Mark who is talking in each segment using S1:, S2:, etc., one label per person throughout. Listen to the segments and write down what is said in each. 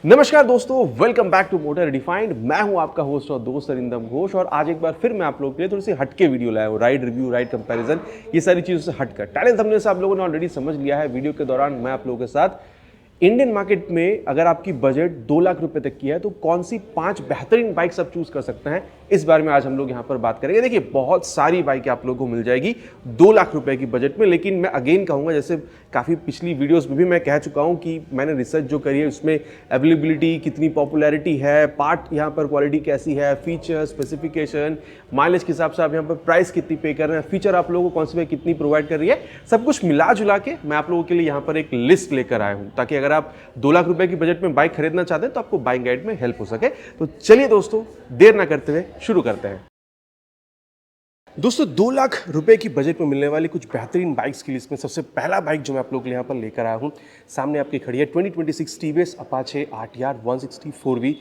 S1: नमस्कार दोस्तों, welcome back to motor redefined. मैं हूं आपका होस्ट और दोस्त अरिंदम घोष और आज एक बार फिर मैं आप लोगों के लिए थोड़ी सी हटके वीडियो लाया हूं। राइड रिव्यू, राइड कंपैरिजन, ये सारी चीज़ों से हटकर टाइटल थंबनेल से आप लोगों ने ऑलरेडी समझ लिया है। वीडियो के दौरान मैं आप लोगों के साथ इंडियन मार्केट में अगर आपकी बजट 2 लाख रुपए तक की है तो कौन सी 5 बेहतरीन बाइक्स आप चूज कर सकते हैं, इस बारे में आज हम लोग यहां पर बात करेंगे। देखिए, बहुत सारी बाइकें आप लोगों को मिल जाएगी 2 लाख रुपए की बजट में, लेकिन मैं अगेन कहूंगा, जैसे काफ़ी पिछली वीडियोस में भी मैं कह चुका हूं कि मैंने रिसर्च जो करी है उसमें अवेलेबिलिटी कितनी, पॉपुलैरिटी है, पार्ट यहाँ पर क्वालिटी कैसी है, फीचर, स्पेसिफिकेशन, माइलेज के हिसाब से आप यहाँ पर प्राइस कितनी पे कर रहे हैं, फीचर आप लोगों को कौन सी बाइक कितनी प्रोवाइड कर रही है, सब कुछ मिला जुला के मैं आप लोगों के लिए यहाँ पर एक लिस्ट लेकर आया हूँ, ताकि अगर आप 2 लाख रुपए की बजट में बाइक खरीदना चाहते हैं तो आपको बाइक गाइड में हेल्प हो सके। तो चलिए दोस्तों, देर ना करते हुए शुरू करते हैं। दोस्तों, 2 लाख रुपए की बजट में मिलने वाली कुछ बेहतरीन बाइक्स की लिस्ट में सबसे पहला बाइक जो मैं आप लोगों के लिए यहाँ पर लेकर आया हूँ, सामने आपकी खड़ी है 2026 TVS Apache RTR 160 4V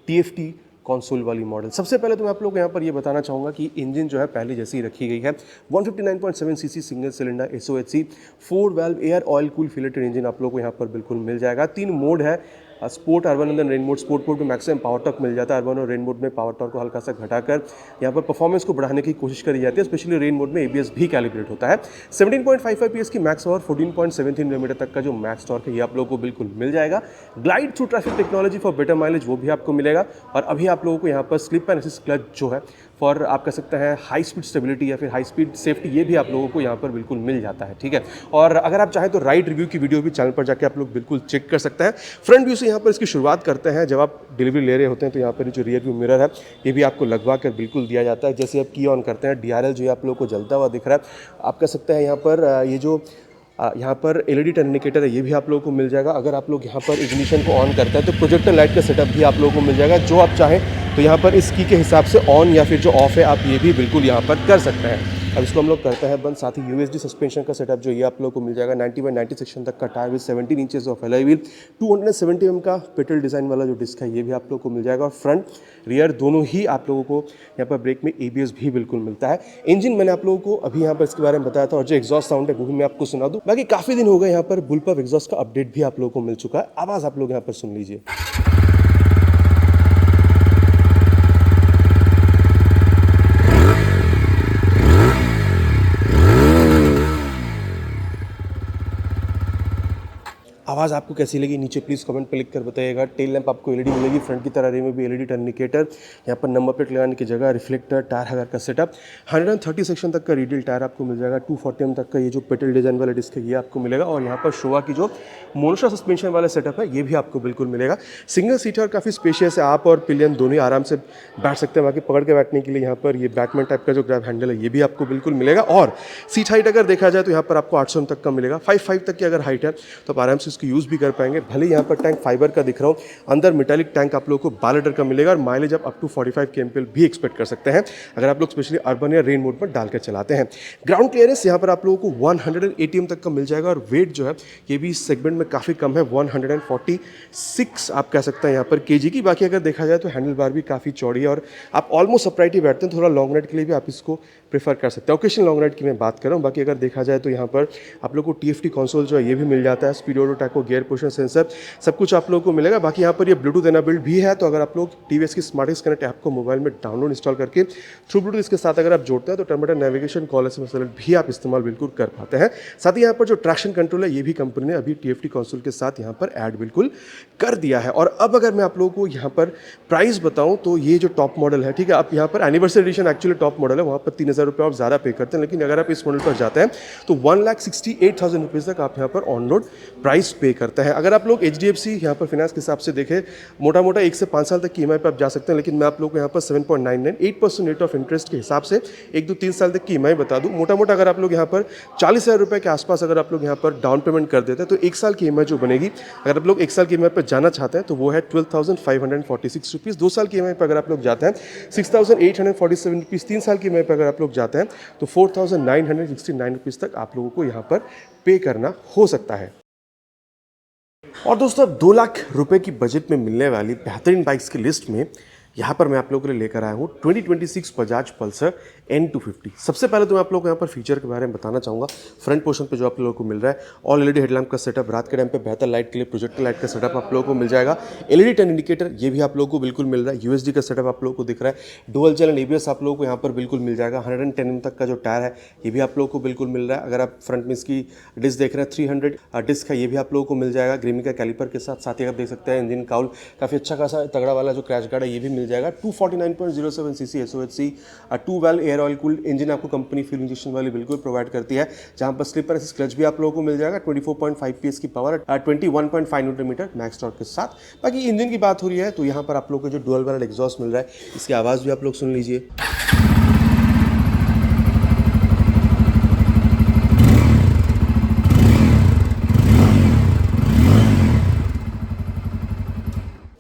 S1: TFT console वाली मॉडल। सबसे पहले तो मैं आप लोगों को यहाँ पर ये बताना चाहूँगा कि इंजन जो है पहले जैसी रखी गई है। 159.7 cc single cylinder SOHC 4 valve air oil cool फिलेटेड इंजन आप लोगों को यहाँ पर बिल्कुल मिल जाएगा। 3 मोड है, sport, urban and rain mode. Sport mode में मैक्सिमम पावर टॉर्क मिल जाता है, अर्बन और रेन मोड में पावर टॉर्क को हल्का सा घटाकर यहाँ पर परफॉर्मेंस को बढ़ाने की कोशिश करी जाती है। स्पेशली रेन मोड में ABS भी कैलिब्रेट होता है। 17.55 PS की मैक्स और 14.73 मिलीमीटर तक का जो मैक्स टॉर्क है ये आप लोगों को बिल्कुल मिल जाएगा। Glide through traffic technology for better mileage वो भी आपको मिलेगा। और अभी आप लोगों को यहाँ पर स्लिप एंड असिस्ट क्लच जो है फॉर आप कह सकते हैं हाई स्पीड स्टेबिलिटी या फिर हाई स्पीड सेफ्टी, ये भी आप लोगों को यहाँ पर बिल्कुल मिल जाता है। ठीक है, और अगर आप चाहें तो राइड रिव्यू की वीडियो भी चैनल पर जाकर आप लोग बिल्कुल चेक कर सकते हैं। फ्रंट व्यू से यहाँ पर इसकी शुरुआत करते हैं। जब आप डिलीवरी ले रहे होते हैं तो यहाँ पर जो रियर व्यू मिरर है ये भी आपको लगवा कर बिल्कुल दिया जाता है। जैसे आप की ऑन करते हैं, DRL जो आप लोगों को जलता हुआ दिख रहा है, आप कह सकते हैं यहाँ पर ये जो यहाँ पर LED टर्न इंडिकेटर है ये भी आप लोगों को मिल जाएगा। अगर आप लोग यहाँ पर इग्निशन को ऑन करते हैं तो प्रोजेक्टर लाइट का सेटअप भी आप लोगों को मिल जाएगा। जो आप चाहें तो यहाँ पर इस की के हिसाब से ऑन या फिर जो ऑफ है आप ये भी बिल्कुल यहाँ पर कर सकते हैं। अब इसको हम लोग करते हैं बंद। साथ ही USD सस्पेंशन का सेटअप जो ये आप लोगों को मिल जाएगा। 90/90 सेक्शन तक का tyre with 17 inches of alloy wheel, 270 mm का पेट्रोल डिज़ाइन वाला जो डिस्क है ये भी आप लोगों को मिल जाएगा। और फ्रंट रियर दोनों ही आप लोगों को यहाँ पर ब्रेक में ABS भी बिल्कुल मिलता है। इंजन मैंने आप लोगों को अभी यहाँ पर इसके बारे में बताया था, और जो एग्जॉस्ट साउंड है वो भी मैं आपको सुना दूँ। बाकी काफ़ी दिन हो गए यहाँ पर बुलपफ एग्जॉस्ट का अपडेट भी आप लोगों को मिल चुका है। आवाज़ आप लोग यहाँ पर सुन लीजिए। आवाज़ आपको कैसी लगी नीचे प्लीज़ कमेंट पे लिख कर बताइएगा। टेल लैंप आपको LED मिलेगी, फ्रंट की तरह रे में भी LED टर्न इंडिकेटर, यहाँ पर नंबर प्लेट लगाने की जगह रिफ्लेक्टर, टायर हगर का सेटअप, 130 सेक्शन तक का रिडील टायर आपको मिल जाएगा। 240 mm तक का ये जो पेट्रोल डिज़ाइन वाला डिस्क है ये आपको मिलेगा। और यहाँ पर शोवा की जो मोनोशा सस्पेंशन वाला सेटअप है ये भी आपको बिल्कुल मिलेगा। सिंगल सीट और काफ़ी स्पेशियस है, आप और पिलियन दोनों ही आराम से बैठ सकते हैं। बाकी पकड़ के बैठने के लिए यहाँ पर ये बैकमैन टाइप का जो ग्रैब हैंडल है ये भी आपको बिल्कुल मिलेगा। और सीट हाइट अगर देखा जाए तो यहाँ पर आपको 800 तक का मिलेगा। 5'5" तक की अगर हाइट है तो आप आराम से इसको यूज़ भी कर पाएंगे। भले यहाँ पर टैंक फाइबर का दिख रहा हूँ, अंदर मेटालिक टैंक आप लोगों को 12 लीटर का मिलेगा। और माइलेज आप अप टू 45 kmpl भी एक्सपेक्ट कर सकते हैं अगर आप लोग स्पेशली अर्बन या रेन मोड पर डालकर चलाते हैं। ग्राउंड क्लियरेंस यहाँ पर आप लोगों को 180 mm तक का मिल जाएगा। और वेट जो है ये भी इस सेगमेंट में काफ़ी कम है, 146 आप कह सकते हैं यहाँ पर kg की। बाकी अगर देखा जाए तो हैंडल बार भी काफ़ी चौड़ी है और आप ऑलमोस्ट अपराइट ही बैठते हैं। थोड़ा लॉन्ग राइड के लिए भी आप इसको प्रेफर कर सकते हैं। ओकेशनल लॉन्ग राइड की मैं बात कर रहा हूँ। बाकी अगर देखा जाए तो यहाँ पर आप लोग को TFT कंसोल जो है ये भी मिल जाता है। Speedometer, taco, gear position sensor सब कुछ आप लोगों को मिलेगा। बाकी यहाँ पर ये ब्लूटूथ एनाबिल्ड भी है, तो अगर आप लोग TVS की स्मार्टेस्ट कनेक्ट ऐप को मोबाइल में डाउनलोड इंस्टॉल करके थ्रू ब्लूटूथ इसके साथ अगर आप जोड़ते हैं तो terminal navigation, call, SMS alert भी आप इस्तेमाल बिल्कुल कर पाते हैं। साथ ही यहाँ पर जो ट्रैक्शन कंट्रोल है ये भी कंपनी ने अभी TFT कंसोल के साथ यहाँ पर ऐड बिल्कुल कर दिया है। और अब अगर मैं आप लोगों को यहाँ पर प्राइस बताऊँ तो ये जो टॉप मॉडल है, ठीक है, आप यहाँ पर anniversary edition actually top model है, वहाँ पर 3000 रुपये आप ज़्यादा पे करते हैं। लेकिन अगर आप इस मॉडल पर जाते हैं तो 1,68,000 रुपीज़ तक आप यहाँ पर ऑन रोड प्राइस पे करते हैं। अगर आप लोग HDFC यहाँ पर फाइनेंस के हिसाब से देखें, मोटा मोटा 1 से 5 साल तक की EMI पर आप जा सकते हैं। लेकिन मैं आप लोग को यहाँ पर 7.99 रेट ऑफ इंटरेस्ट के हिसाब से 1-2-3 साल तक की EMI बता दूँ। मोटा मोटा अगर आप लोग यहाँ पर 40,000 रुपये के आसपास अगर आप लोग यहाँ पर डाउन पेमेंट कर देते हैं तो 1 साल की EMI जो बनेगी, अगर आप लोग 1 साल की EMI पर जाना चाहते हैं तो वो है 12,546 रुपीज़। 2 साल की EMI पर अगर आप लोग जाते हैं 6,847 रुपीज़। 3 साल की EMI पर अगर आप लोग जाते हैं तो 4,969 रुपीज़ तक आप लोगों को यहाँ पर पे करना हो सकता है। और दोस्तों, अब 2 लाख रुपए की बजट में मिलने वाली बेहतरीन बाइक्स की लिस्ट में यहाँ पर मैं आप लोगों के लिए लेकर आया हूँ 2026 बजाज पल्सर N250। सबसे पहले तो मैं आप लोगों को यहाँ पर फीचर के बारे में बताना चाहूँगा। फ्रंट पोर्शन पे जो आप लोगों को मिल रहा है, ऑल एलईडी हेडलैम्प का सेटअप, रात के टाइम पे बेहतर लाइट के लिए प्रोजेक्टर लाइट का सेटअप आप लोगों को मिल जाएगा। एलईडी टर्न इंडिकेटर ये भी आप लोगों को बिल्कुल मिल रहा है। यूएसडी का सेटअप आप लोगों को दिख रहा है। डुअल चैनल एबीएस आप लोगों को यहाँ पर बिल्कुल मिल जाएगा। 110 तक का जो टायर है ये भी आप लोगों को बिल्कुल मिल रहा है। अगर आप फ्रंट में इसकी डिस्क देख रहे हैं 300 डिस्क है, ये भी आप लोगों को मिल जाएगा ग्रीमी का कैलिपर के साथ। साथ ही आप देख सकते हैं इंजन काउल काफ़ी अच्छा खासा तगड़ा वाला जो क्रैश गार्ड है ये भी मिल जाएगा। 249.07 CC SOHC 2 valve air oil cooled engine आपको कंपनी फ्यूल इंजेक्शन वाली बिल्कुल प्रोवाइड करती है, जहां पर स्लिपर असिस्ट क्लच भी आप लोगों को मिल जाएगा। 24.5 PS की power 21.5 newton metre max torque के साथ। बाकी इंजन की बात हो रही है तो यहाँ पर आप लोगों को जो डुअल वाला एग्जॉस्ट मिल रहा है इसकी आवाज़ भी आप लोग सुन लीजिए।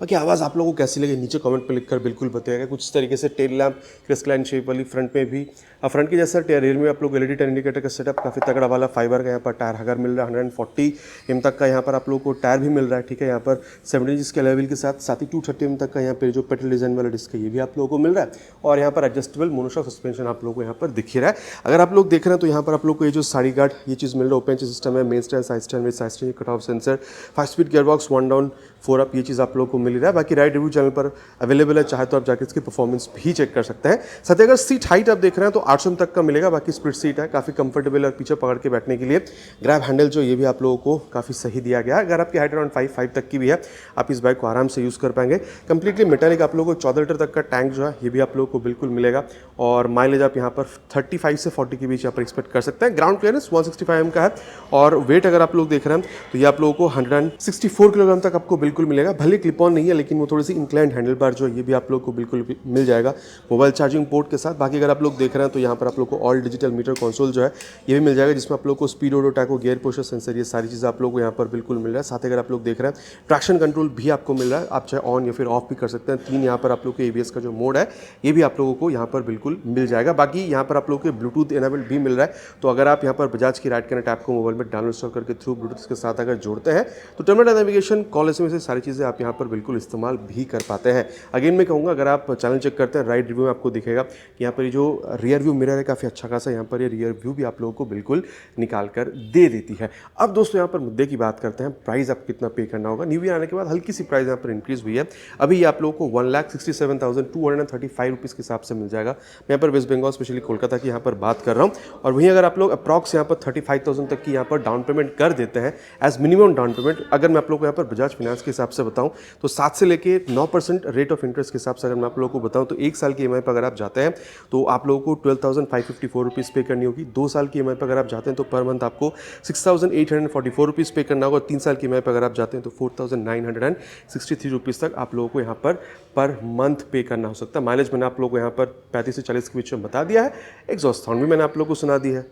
S1: बाकी आवाज़ आप लोगों को कैसी लगी नीचे कमेंट पे लिखकर बिल्कुल बताइएगा। कुछ इस तरीके से टेल लैम्प क्रिस्टलाइन शेप वाली फ्रंट में भी, फ्रंट की जैसा रेयर में आप लोग एलईडी टर्न इंडिकेटर का सेटअप काफ़ी तगड़ा वाला फाइबर का यहाँ पर टायर हगर मिल रहा है। 140 mm तक का यहाँ पर आप लोगों को टायर भी मिल रहा है। ठीक है, यहाँ पर 70 इंच के लेवल के साथ ही 230 mm तक का यहाँ पर जो पेट्रोल डिजाइन वाला डिस्क है ये भी आप लोगों को मिल रहा है। और यहाँ पर एडजस्टेबल मोनोशॉक सस्पेंशन आप लोगों को यहाँ पर दिख ही रहा है। अगर आप लोग देख रहे हैं तो यहाँ पर आप लोग को ये जो साड़ी गार्ड ये चीज़ मिल रहा है, ओपन सिस्टम है, main stand side stand with side stand cut off sensor, 5 speed gear box, 1 down 4 up, ये चीज़ आप लोगों को मिल रहा है। बाकी राइड रिव्यू चैनल पर अवेलेबल है, चाहे तो आप जाकर इसकी परफॉर्मेंस भी चेक कर सकते हैं। साथ ही अगर सीट हाइट आप देख रहे हैं तो 800 तक का मिलेगा। बाकी स्प्लिट सीट है, काफ़ी कंफर्टेबल और पीछे पकड़ के बैठने के लिए ग्रैब हैंडल जो ये भी आप लोगों को काफ़ी सही दिया गया है। अगर आपकी हाइट अराउंड 5 तक की भी है आप इस बाइक को आराम से यूज़ कर पाएंगे। कंप्लीटली मेटालिक आप लोगों को 14 लीटर तक का टैंक जो है ये भी आप लोगों को बिल्कुल मिलेगा। और माइलेज आप यहाँ पर 35 से 40 के बीच यहाँ पर एक्सपेक्ट कर सकते हैं। ग्राउंड क्लियरेंस 165 mm का है। और वेट अगर आप लोग देख रहे हैं तो ये आप लोगों को 164 किलोग्राम तक आपको बिल्कुल मिलेगा। भले क्लिप ऑन नहीं है लेकिन वो थोड़ी सी इंक्लाइंड हैंडल बार जो ये भी आप लोग को बिल्कुल मिल जाएगा मोबाइल चार्जिंग पोर्ट के साथ। बाकी अगर आप लोग देख रहे हैं तो यहाँ पर आप लोग को ऑल डिजिटल मीटर कंसोल जो है ये भी मिल जाएगा, जिसमें आप लोग को speed auto taco gear poster sensor ये सारी चीज़ें आप लोग को यहाँ पर बिल्कुल मिल रहा है। साथ ही अगर आप लोग देख रहे हैं ट्रैक्शन कंट्रोल भी आपको मिल रहा है, आप चाहे ऑन या फिर ऑफ भी कर सकते हैं। 3 यहाँ पर आप लोग के ABS का जो मोड है ये भी आप लोगों को यहाँ पर बिल्कुल मिल जाएगा। बाकी यहाँ पर आप लोग के ब्लूटूथ एनेबल्ड भी मिल रहा है। तो अगर आप यहाँ पर बजाज की राइड कनेक्ट ऐप को मोबाइल में डाउनलोड इंस्टॉल करके थ्रू ब्लूटूथ के साथ अगर जोड़ते हैं तो टर्मिनल नेविगेशन, कॉल SMS से सारी चीज़ें आप यहाँ पर बिल्कुल इस्तेमाल भी कर पाते हैं। अगेन मैं कहूँगा अगर आप चैनल चेक करते हैं राइड रिव्यू में आपको दिखेगा कि यहाँ पर जो रियर व्यू मिरर है काफ़ी अच्छा खासा यहाँ पर ये रियर व्यू भी आप लोगों को बिल्कुल निकाल कर दे देती है। अब दोस्तों यहाँ पर मुद्दे की बात करते हैं, प्राइस आप कितना पे करना होगा। न्यू ईयर आने के बाद हल्की सी प्राइस यहाँ पर इंक्रीज हुई है। अभी ये आप लोगों को 1,67,235 रुपीज़ के हिसाब से मिल जाएगा। मैं यहाँ पर वेस्ट बंगाल स्पेशली कोलकाता की यहाँ पर बात कर रहा हूँ। और वहीं अगर आप लोग अप्रॉक्स यहाँ पर 35,000 तक की यहाँ पर डाउन पेमेंट कर देते हैं एज मिनिमम डाउन पेमेंट, अगर मैं आप लोग को यहाँ पर बजाज फाइनेंस के हिसाब से बताऊँ तो 7 से लेके 9% रेट ऑफ इंटरेस्ट के हिसाब से अगर मैं आप लोगों को बताऊँ तो 1 साल की EMI पर अगर आप जाते हैं तो आप लोगों को 12,554 रुपीज़ पे करनी होगी। 2 साल की EMI पर अगर आप जाते हैं तो पर मंथ आपको 6,844 रुपीज़ पे करना होगा। 3 साल की EMI पर अगर आप जाते हैं तो 4,963 रुपीज़ तक आप लोगों को यहाँ पर मंथ पे करना हो सकता है। माइलेज मैंने आप लोगों को यहाँ पर 35 से 40 के बीच में बता दिया है। एग्जॉस्ट साउंड भी मैंने आप लोगों को सुना दी है।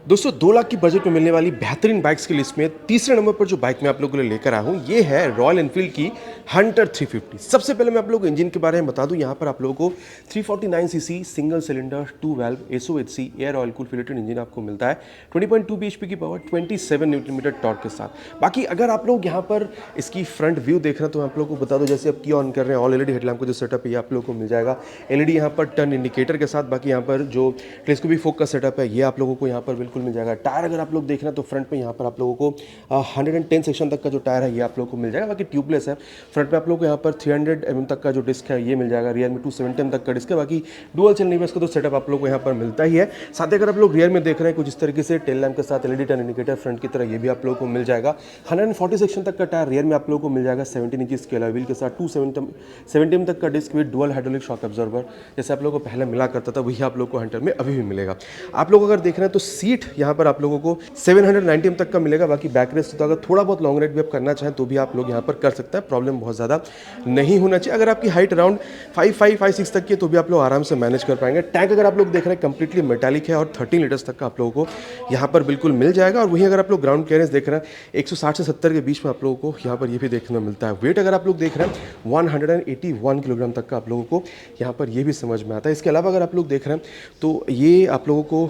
S1: दोस्तों 2 लाख की बजट में मिलने वाली बेहतरीन बाइक्स की लिस्ट में तीसरे नंबर पर जो बाइक मैं आप लोगों के लिए लेकर आया हूँ ये है रॉयल एनफील्ड की हंटर 350। सबसे पहले मैं आप लोगों को इंजन के बारे में बता दूं, यहाँ पर आप लोगों को 349 cc single cylinder 2 valve SOHC air oil cool फिलेटेड इंजन आपको मिलता है। 20.2 bhp की पावर 27 न्यूटन मीटर टॉर्क के साथ। बाकी अगर आप लोग यहाँ पर इसकी फ्रंट व्यू देख रहे हैं तो मैं आप लोगों को बता दूं, जैसे आप की ऑन कर रहे हैं ऑल एलईडी हेडलैम्प का जो सेटअप है ये आप लोगों को मिल जाएगा। एलईडी यहाँ पर टर्न इंडिकेटर के साथ। बाकी यहाँ पर जो टेलीस्कोपिक फोक का सेटअप है ये आप लोगों को यहाँ पर बिल्कुल मिल जाएगा। टायर अगर आप लोग देख रहे हैं तो फ्रंट में यहाँ पर आप लोगों को 110 सेक्शन तक का जो टायर है ये आप लोगों को मिल जाएगा। बाकी ट्यूबलेस है। फ्रंट में आप लोग को यहाँ पर 300 mm तक का जो डिस्क है ये मिल जाएगा। रियर में 270 mm तक का डिस्क है। बाकी डुअल चैनल एबीएस का तो सेटअप आप लोग को यहाँ पर मिलता ही है। साथ ही अगर आप लोग रियर में देख रहे हैं कुछ इस तरीके से टेल लैम्प के साथ एलईडी टर्न इंडिकेटर फ्रंट की तरह ये भी आप लोगों को मिल जाएगा। 140 सेक्शन तक का टायर रियर में आप लोगों को मिल जाएगा। 17 इंच के अलॉय व्हील के साथ 270 mm तक का disc with dual hydraulic shock absorber जैसे आप लोगों को पहले मिला करता था वही आप लोग को हंटर में अभी भी मिलेगा। आप लोग अगर देख रहे हैं तो सीट यहाँ पर आप लोगों को 790 mm तक का मिलेगा। बाकी बैक रेस्ट तो अगर थोड़ा बहुत लॉन्ग राइड भी आप करना चाहें तो भी आप लोग यहाँ पर कर सकते हैं, प्रॉब्लम बहुत ज़्यादा नहीं होना चाहिए। अगर आपकी हाइट अराउंड 5'5", 5'6" तक की है तो भी आप लोग आराम से मैनेज कर पाएंगे। टैंक अगर आप लोग देख रहे हैं कंप्लीटली मेटालिक है और 13 लीटर्स तक का आप लोगों को यहाँ पर बिल्कुल मिल जाएगा। और वहीं अगर आप लोग ग्राउंड क्लियरेंस देख रहे हैं 160 से 70 के बीच में आप लोगों को यहाँ पर ये भी देखने में मिलता है। वेट अगर आप लोग देख रहे हैं 181 किलोग्राम तक का आप लोगों को यहाँ पर ये भी समझ में आता है। इसके अलावा अगर आप लोग देख रहे हैं तो ये आप लोगों को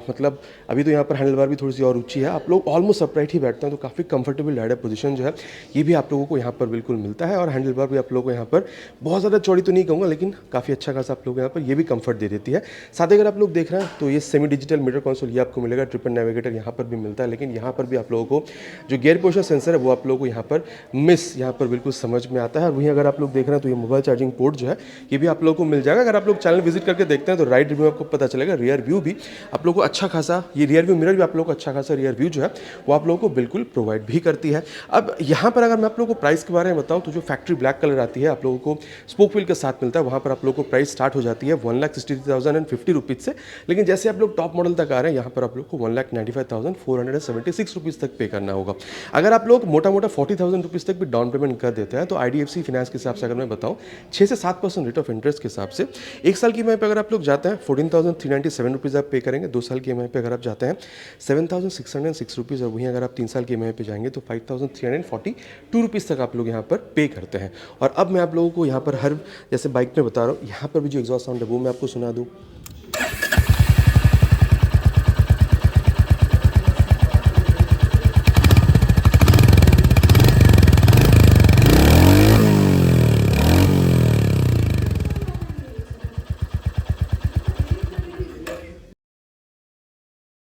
S1: मतलब अभी
S2: तो यहाँ पर हैंडल बार भी थोड़ी सी और ऊंची है, आप लोग ऑलमोस्ट अपराइट ही बैठते हैं तो काफ़ी कंफर्टेबल राइडर पोजीशन जो है ये भी आप लोगों को यहाँ पर बिल्कुल मिलता है। और हैंडल बार भी आप लोगों को यहाँ पर बहुत ज़्यादा चौड़ी तो नहीं कहूँगा, लेकिन काफ़ी अच्छा खासा आप लोग यहाँ पर ये भी कंफर्ट दे देती है। साथ ही अगर आप लोग देख रहे हैं तो ये सेमी डिजिटल मीटर कंसोल ये आपको मिलेगा, ट्रिप नेविगेटर यहाँ पर भी मिलता है, लेकिन यहाँ पर भी आप लोगों को जो गियर पोजिशन सेंसर है वो आप लोगों को यहाँ पर यहाँ पर बिल्कुल समझ में आता है। वहीं अगर आप लोग देख रहे हैं तो ये मोबाइल चार्जिंग पोर्ट जो है ये भी आप लोगों को मिल जाएगा। अगर आप लोग चैनल विजिट करके देखते हैं तो राइड रिव्यू आपको पता चलेगा, रियर व्यू भी आप लोगों को अच्छा खासा, ये रियर व्यू मिरर भी आप लोगों को अच्छा खासा रियर व्यू जो है वो आप लोगों को बिल्कुल प्रोवाइड भी करती है। अब यहाँ पर अगर मैं आप लोगों को प्राइस के बारे में बताऊँ तो जो फैक्ट्री ब्लैक कलर आती है आप लोगों को स्पोक व्हील के साथ मिलता है, वहाँ पर आप लोगों को प्राइस स्टार्ट हो जाती है 1,63,050 रुपीज़ से। लेकिन जैसे आप लोग टॉप मॉडल तक आ रहे हैं यहाँ पर आप लोग को 1,95,476 रुपीज़ तक पे करना होगा। अगर आप लोग मोटा मोटा 40,000 रुपीज़ तक भी डाउन पेमेंट कर देते हैं तो IDFC फाइनेंस के हिसाब से अगर मैं बताऊँ 6 से 7% रेट ऑफ इंटरेस्ट के हिसाब से एक साल की EMI पे अगर आप लोग जाते हैं 14,397 रुपीज़ आप पे करेंगे। 2 साल की EMI पे अगर आप जाते हैं 7,606 रुपीज़, और वहीं अगर आप 3 साल की EMI पे जाएंगे तो 5,342 रुपीज़ तक आप लोग यहाँ पर पे करते हैं। और अब मैं आप लोगों को यहाँ पर हर जैसे बाइक में बता रहा हूँ, यहाँ पर भी जो एग्जॉस्ट साउंड है वो मैं आपको सुना दूँ।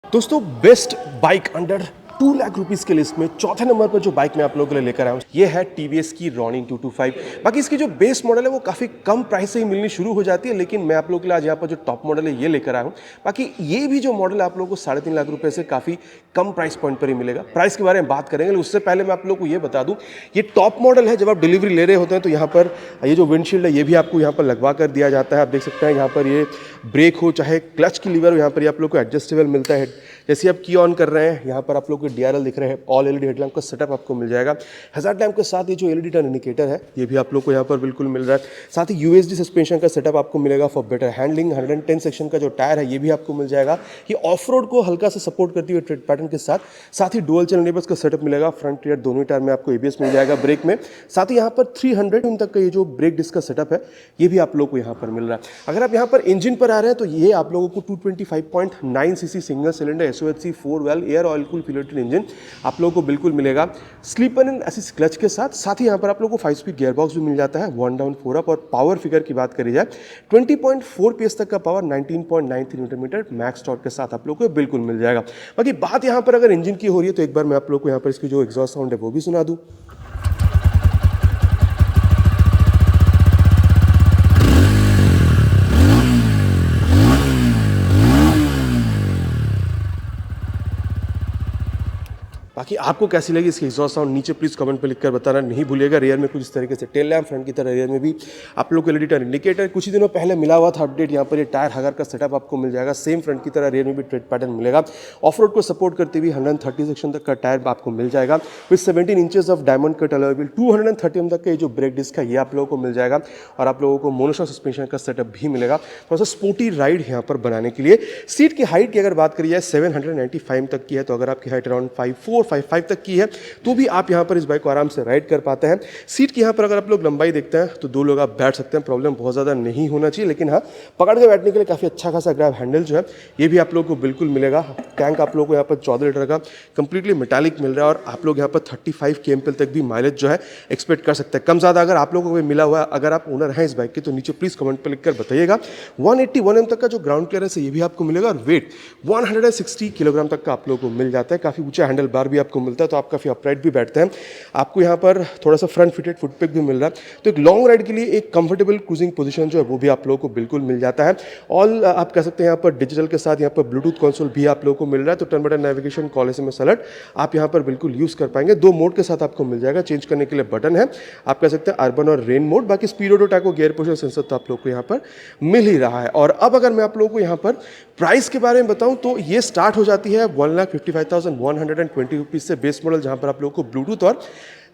S2: दोस्तों best bike under 2 lakh rupees के लिस्ट में चौथे नंबर पर जो बाइक मैं आप लोगों के लिए लेकर आया हूँ ये है TVS की रॉनिंग 225। बाकी इसकी जो बेस मॉडल है वो काफ़ी कम प्राइस से ही मिलनी शुरू हो जाती है, लेकिन मैं आप लोगों के लिए आज यहाँ पर जो टॉप मॉडल है ये लेकर आया हूँ। बाकी ये भी जो मॉडल है आप लोगों को 3.5 लाख रुपये से काफ़ी कम प्राइस पॉइंट पर ही मिलेगा। प्राइस के बारे में बात करेंगे, उससे पहले मैं आप लोग को ये बता दूँ ये टॉप मॉडल है। जब आप डिलीवरी ले रहे होते हैं तो यहाँ पर ये जो विंडशील्ड है ये भी आपको यहाँ पर लगवा कर दिया जाता है। आप देख सकते हैं यहाँ पर ये ब्रेक हो चाहे क्लच की लीवर हो, यहाँ पर ये आप लोग को एडजस्टेबल मिलता है। जैसे आप की ऑन कर रहे हैं यहाँ पर आप लोग को DRL दिख रहे हैं, ऑल LED हेडलैम्प का सेटअप आपको मिल जाएगा। हज़ार्ड लैम्प के साथ ये जो LED टर्न इंडिकेटर है ये भी आप लोग को यहाँ पर बिल्कुल मिल रहा है। साथ ही USD सस्पेंशन का सेटअप आपको मिलेगा फॉर बेटर हैंडलिंग। 110 सेक्शन का जो टायर है ये भी आपको मिल जाएगा। ये ऑफ रोड को हल्का सा सपोर्ट करती हुई ट्रेड पैटर्न के साथ ही डुअल चैनल एबीएस का सेटअप मिलेगा। फ्रंट रियर दोनों टायर में आपको ABS मिल जाएगा ब्रेक में। साथ ही यहाँ पर 300 तक का ये जो ब्रेक डिस्क का सेटअप है ये भी आप लोग को यहाँ पर मिल रहा है। अगर आप यहाँ पर इंजन पर आ रहे हैं तो ये आप लोगों को 225.9 cc सिंगल सिलेंडर SOHC 4 वेल एयर ऑयल कूल पिलोटेड इंजन आप लोगों को बिल्कुल मिलेगा। स्लीपर एंड असिस्ट क्लच के साथ ही यहाँ पर आप लोगों को 5 स्पीड गियर बॉक्स भी मिल जाता है, 1 डाउन 4 अप। और पावर फिगर की बात करी जाए 20.4 PS तक का power, 19.93 newton metre max torque के साथ आप लोग को बिल्कुल मिल जाएगा। बाकी बात यहाँ पर अगर इंजन की हो रही है तो एक बार मैं आप लोग को यहाँ पर इसकी जो एग्जॉस्ट साउंड है वो भी सुना दूँ। बाकी आपको कैसी लगी इसकी एग्जॉस्ट साउंड नीचे प्लीज़ कमेंट पे लिखकर बताना नहीं भूलिएगा। रियर में कुछ इस तरीके से टेल लैम्प, फ्रंट की तरह रियर में भी आप लोग को LED टर्न इंडिकेटर कुछ ही दिनों पहले मिला हुआ था अपडेट। यहाँ पर ये टायर हगर का सेटअप आपको मिल जाएगा। सेम फ्रंट की तरह रियर में भी ट्रेड पैटर्न मिलेगा। ऑफ रोड को सपोर्ट करते हुए 130 सेक्शन तक का टायर आपको मिल जाएगा with 17 inches of diamond cut alloy wheel. 230 mm तक का ये जो ब्रेक डिस्क है ये आप लोगों को मिल जाएगा। और आप लोगों को मोनोशॉक सस्पेंशन का सेटअप भी मिलेगा थोड़ा सा स्पोर्टी राइड यहाँ पर बनाने के लिए। सीट की हाइट की अगर बात करी जाए 795 तक की है, तो अगर आपकी हाइट अराउंड 5'4", 5'5" तक की है तो भी आप यहाँ पर इस बाइक को आराम से राइड कर पाते हैं। सीट की यहाँ पर अगर आप लोग लंबाई देखते हैं तो 2 लोग आप बैठ सकते हैं, प्रॉब्लम बहुत ज़्यादा नहीं होना चाहिए। लेकिन हाँ, पकड़ के बैठने के लिए काफ़ी अच्छा खासा ग्रैब हैंडल जो है ये भी आप लोग को बिल्कुल मिलेगा। टैंक आप लोग को यहाँ पर 14 लीटर का कंप्लीटली मेटालिक मिल रहा है और आप लोग यहाँ पर 35 kmpl तक भी माइलेज जो है एक्सपेक्ट कर सकते हैं। कम ज़्यादा अगर आप लोगों को मिला हुआ है, अगर आप ओनर हैं इस बाइक के तो नीचे प्लीज़ कमेंट पर लिखकर बताइएगा। 181 mm तक का जो ग्राउंड क्लियरेंस है ये भी आपको मिलेगा और वेट 160 किलोग्राम तक का आप लोग को मिल जाता है। काफ़ी ऊंचा हैंडल बार भी आपको मिलता है तो आप काफ़ी अपराइट भी बैठते हैं। आपको यहाँ पर थोड़ा सा फ्रंट फिटेड फुटपैक भी मिल रहा है तो एक लॉन्ग राइड के लिए एक कंफर्टेबल क्रूजिंग पोजीशन जो है वो भी आप लोगों को बिल्कुल मिल जाता है। ऑल आप कह सकते हैं यहाँ पर डिजिटल के साथ यहाँ पर ब्लूटूथ कंसोल भी आप लोगों को मिल रहा है। तो turn button navigation, call SMS alert आप यहाँ पर बिल्कुल यूज़ कर पाएंगे। 2 मोड के साथ आपको मिल जाएगा। चेंज करने के लिए बटन है, आप कह सकते हैं अर्बन और रेन मोड। बाकी speed auto taco gear position sensor तो आप लोग को यहाँ पर मिल ही रहा है। और अब अगर मैं आप लोगों को यहाँ पर प्राइस के बारे में बताऊँ तो ये स्टार्ट हो जाती है 1,55,120 रुपीज़ से बेस मॉडल, जहाँ पर आप लोगों को ब्लूटूथ और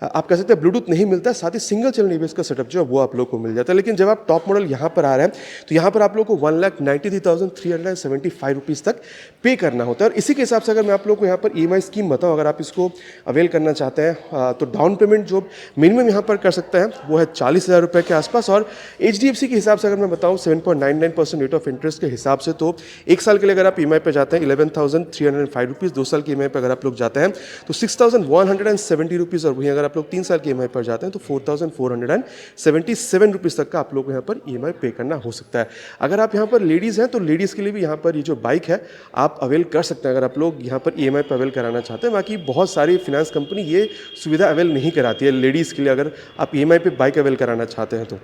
S2: आप कह सकते हैं ब्लूटूथ नहीं मिलता है, साथ ही सिंगल चैनल ABS का सेटअप जो है वो आप लोग को मिल जाता है। लेकिन जब आप टॉप मॉडल यहाँ पर आ रहे हैं तो यहाँ पर आप लोग को 1,93,375 रुपीज़ तक पे करना होता है। और इसी के हिसाब से अगर मैं आप लोग को यहाँ पर EMI स्कीम बताऊँ, अगर आप इसको अवेल करना चाहते हैं तो डाउन पेमेंट जो मिनिमम यहाँ पर कर सकते हैं वो है 40,000 रुपये के आसपास। और HDFC के हिसाब से अगर मैं बताऊँ 7.99% रेट ऑफ इंटरेस्ट के हिसाब से, तो एक साल के लिए अगर आप EMI पे जाते हैं 11,305 रुपीज़, 2 साल की EMI पे अगर आप लोग जाते हैं तो 6,170 रुपीज़, और वहीं अगर आप लोग 3 साल की EMI पर जाते हैं तो 4,477 रुपीज़ तक का आप लोग को यहाँ पर EMI पे करना हो सकता है। अगर आप यहाँ पर लेडीज़ हैं तो लेडीज़ के लिए भी यहाँ पर ये जो बाइक है आप अवेल कर सकते हैं, अगर आप लोग यहाँ पर EMI पर अवेल कराना चाहते हैं। बाकी बहुत सारी फिनेंस कंपनी ये सुविधा अवेल नहीं कराती है लेडीज़ के लिए, अगर आप EMI पे बाइक अवेल कराना चाहते हैं तो।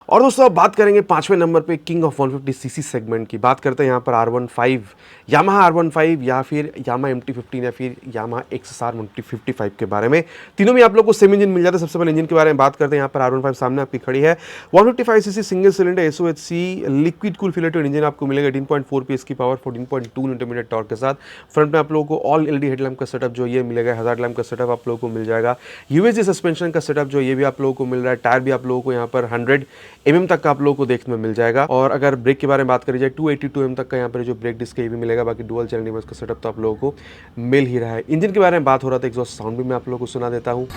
S1: और दोस्तों अब बात करेंगे 5वें नंबर पे किंग ऑफ 150cc सेगमेंट की। बात करते हैं यहाँ पर R15, यामाहा R15 या फिर यामाहा MT-15 या फिर यामाहा XSR 155 के बारे में। तीनों में आप लोग को सेम इंजन मिल जाता है। सबसे पहले इंजन के बारे में बात करते हैं। यहाँ पर R15 सामने आपकी खड़ी है, 155cc single cylinder SOHC liquid cool फिलेटेड इंजन आपको मिलेगा, 18.4 PS की पावर, 14.2 Nm टॉर्क के साथ। फ्रंट में आप लोगों को ऑल LED हेडलैम्प का सेटअप जो ये मिलेगा, हजार्ड लैम्प का सेटअप आप लोगों को मिल जाएगा, USD सस्पेंशन का सेटअप जो ये भी आप लोगों को मिल रहा है। टायर भी आप लोगों को यहाँ पर 100 mm तक का आप लोगों को देखने में मिल जाएगा। और अगर ब्रेक के बारे में बात करी जाए 282 mm तक का यहाँ पर जो ब्रेक डिस्क है ये भी मिलेगा। बाकी डुअल चैनल रिवर्स का सेटअप तो आप लोगों को मिल ही रहा है। इंजन के बारे में बात हो रहा था, एग्जॉस्ट साउंड भी मैं आप लोगों को सुना देता हूँ।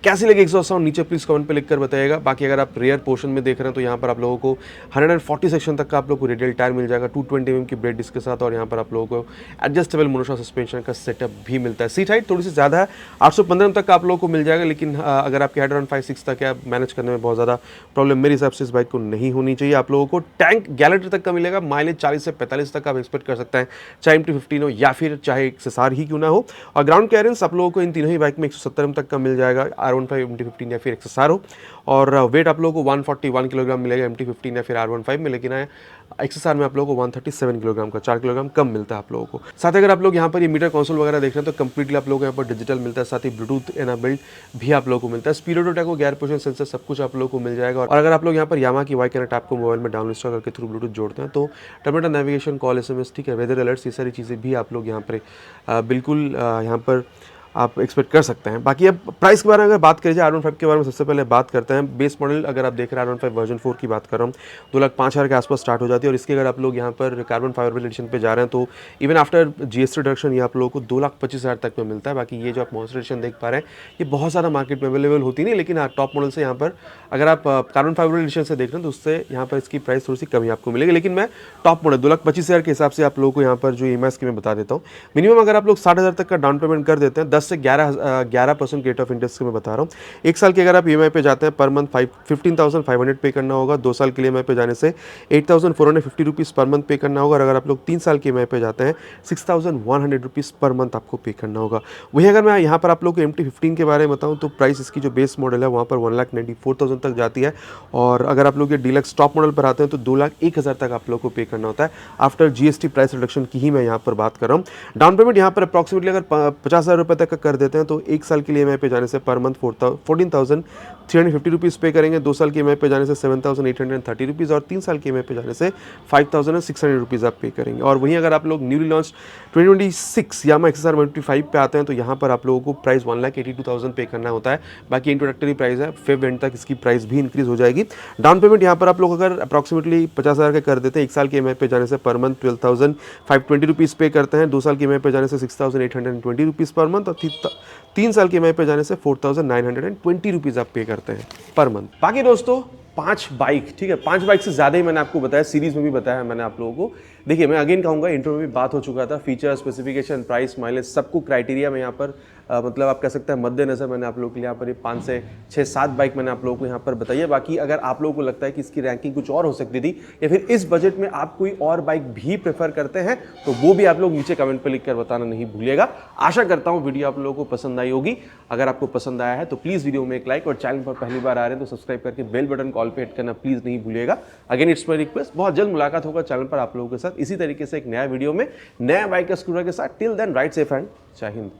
S1: कैसी लगी एग्जॉस्ट साउंड नीचे प्लीज कमेंट पे लिखकर बताइएगा। बाकी अगर आप रेयर पोर्शन में देख रहे हैं तो यहाँ पर आप लोगों को 140 सेक्शन तक का आप लोगों को रेडियल टायर मिल जाएगा 220 mm की ब्रेक डिस्क के साथ। और यहाँ पर आप लोगों को एडजस्टेबल मोनोशॉक सस्पेंशन का सेटअप भी मिलता है। सीट हाइट थोड़ी सी ज़्यादा है, 815 तक का आप लोगों को मिल जाएगा। लेकिन अगर आपके हेड अराउंड 5-6 तक है, आप मैनेज करने में बहुत ज़्यादा प्रॉब्लम मेरे हिसाब से इस बाइक को नहीं होनी चाहिए। आप लोगों को टैंक गैलेंट्री तक का मिलेगा, माइलेज 40 से 45 तक आप एक्सपेक्ट कर सकते हैं, चाहे MT-15 हो या फिर चाहे XSR ही क्यों ना हो। और ग्राउंड क्लियरेंस आप लोगों को इन तीनों ही बाइक में 170 mm तक का मिल जाएगा, R15 MT-15 या फिर XSR हो। और वेट आप लोगों को 141 किलोग्राम मिलेगा MT-15 या फिर R15 में, लेकिन XSR में आप लोगों को 137 किलोग्राम का 4 किलोग्राम कम मिलता है आप लोगों को। साथ ही अगर आप लोग यहाँ पर ये मीटर कंसोल वगैरह देख रहे हैं तो कंप्लीटली आप लोगों को यहाँ पर डिजिटल मिलता है, साथ ही ब्लूटूथ एनाबल्ड भी आप लोगों को मिलता है। Speedometer taco, gear position sensor सब कुछ आप लोगों को मिल जाएगा। और अगर आप लोग यहाँ पर यामाहा की वाई कनेक्ट ऐप को मोबाइल में डाउनलोड करके थ्रू ब्लूटूथ जोड़ते हैं तो टर्मिनेटर नेविगेशन, कॉल, SMS, ठीक है, वेदर अलर्ट्स, ये सारी चीज़ें भी आप लोग यहाँ पर बिल्कुल यहाँ पर आप एक्सपेक्ट कर सकते हैं। बाकी अब प्राइस के बारे में अगर बात करी जाए R15 के बारे में सबसे पहले बात करते हैं। बेस मॉडल अगर आप देख रहे हैं R15 वर्जन 4 की बात कर रहा हूँ, 2,05,000 के आसपास स्टार्ट हो जाती है। और इसके अगर आप लोग यहाँ पर कार्बन फाइबर एडिशन पे जा रहे हैं तो इवन आफ्टर GST रिडक्शन ये आप लोगों को 2,25,000 तक में मिलता है। बाकी ये जो आप मॉन्स्टर एडिशन देख पा रहे हैं ये बहुत ज़्यादा मार्केट में अवेलेबल होती नहीं, लेकिन टॉप मॉडल से यहाँ पर अगर आप कार्बन फाइबर एडिशन से देख रहे हैं तो उससे यहाँ पर इसकी प्राइस थोड़ी सी कमी आपको मिलेगी। लेकिन मैं टॉप मॉडल 2,25,000 के हिसाब से आप लोगों को यहाँ पर जो EMI स्कीम में बता देता हूँ। मिनिमम अगर आप लोग 60,000 तक का डाउन पेमेंट कर देते हैं, 10 से 11% रेट ऑफ इंटरेस्ट मैं बता रहा हूँ। एक साल के अगर आप EMI पे जाते हैं पर मंथ 15,500 पे करना होगा। 2 साल के लिए EMI पे जाने से 8,450 रुपीज़ पर मंथ पे करना होगा। और अगर आप लोग 3 साल के EMI पे जाते हैं 6,100 रुपीज़ पर मंथ आपको पे करना होगा। वही अगर मैं यहाँ पर आप लोग को MT-15 के बारे में बताऊँ तो प्राइस इसकी जो बेस मॉडल है वहाँ पर 1,94,000 तक जाती है। और अगर आप लोग ये डीलक्स टॉप मॉडल पर आते हैं तो 2,01,000 तक आप लोग को पे करना होता है आफ्टर GST प्राइस रिडक्शन की ही मैं यहाँ पर बात कर रहा हूँ। डाउन पेमेंट यहाँ पर अप्रॉक्सीमेटली अगर 50,000 रुपये तक का कर देते हैं तो एक साल के लिए EMI पे जाने से पर मंथ 14,350 रुपीज़ पे करेंगे। 2 साल की EMI पे जाने से 7,830 रुपीज़ और 3 साल की EMI पे जाने से 5,600 रुपीज़ आप पे करेंगे। और वहीं अगर आप लोग न्यूली लॉन्च 2026 यामाहा XSR 125 पे आते हैं तो यहाँ पर आप लोगों को प्राइस 1,82,000 पे करना होता है। बाकी इंट्रोडक्टरी प्राइस है, फेब एंड तक इसकी प्राइस भी इंक्रीज हो जाएगी। डाउन पेमेंट यहाँ पर आप लोग अगर अप्रॉक्सीमेटली 50,000 का कर देते हैं, एक साल की EMI पे जाने से पर मंथ 12,520 रुपीज़ पे करते हैं। 2 साल की EMI पे जाने से 6,820 रुपीज़ पर मंथ और 3 साल की EMI पे जाने से 4,920 रुपीज़ आप पे करते हैं पर मंथ। बाकी दोस्तों 5 बाइक, ठीक है, 5 बाइक से ज़्यादा ही मैंने आपको बताया, सीरीज में भी बताया मैंने आप लोगों को। देखिए मैं अगेन कहूँगा, इंट्रो में भी बात हो चुका था, फीचर, स्पेसिफिकेशन, प्राइस, माइलेज सबको क्राइटेरिया में यहाँ पर मतलब आप कह सकते हैं मद्देनजर मैंने आप लोगों के लिए यहाँ पर ये 5 से 6-7 बाइक मैंने आप लोगों को यहाँ पर बताई है। बाकी अगर आप लोगों को लगता है कि इसकी रैंकिंग कुछ और हो सकती थी या फिर इस बजट में आप कोई और बाइक भी प्रेफर करते हैं तो वो भी आप लोग नीचे कमेंट पर लिख कर बताना नहीं भूलिएगा। आशा करता हूँ वीडियो आप लोगों को पसंद आई होगी। अगर आपको पसंद आया है तो प्लीज़ वीडियो में एक लाइक और चैनल पर पहली बार आ रहे हैं तो सब्सक्राइब करके बेल बटन कॉल पे हिट करना प्लीज़ नहीं भूलिएगा। अगेन इट्स माई रिक्वेस्ट, बहुत जल्द मुलाकात होगा चैनल पर आप लोगों के साथ इसी तरीके से एक नया वीडियो में नया बाइक स्कूटर के साथ। Till then ride safe and जय हिंद।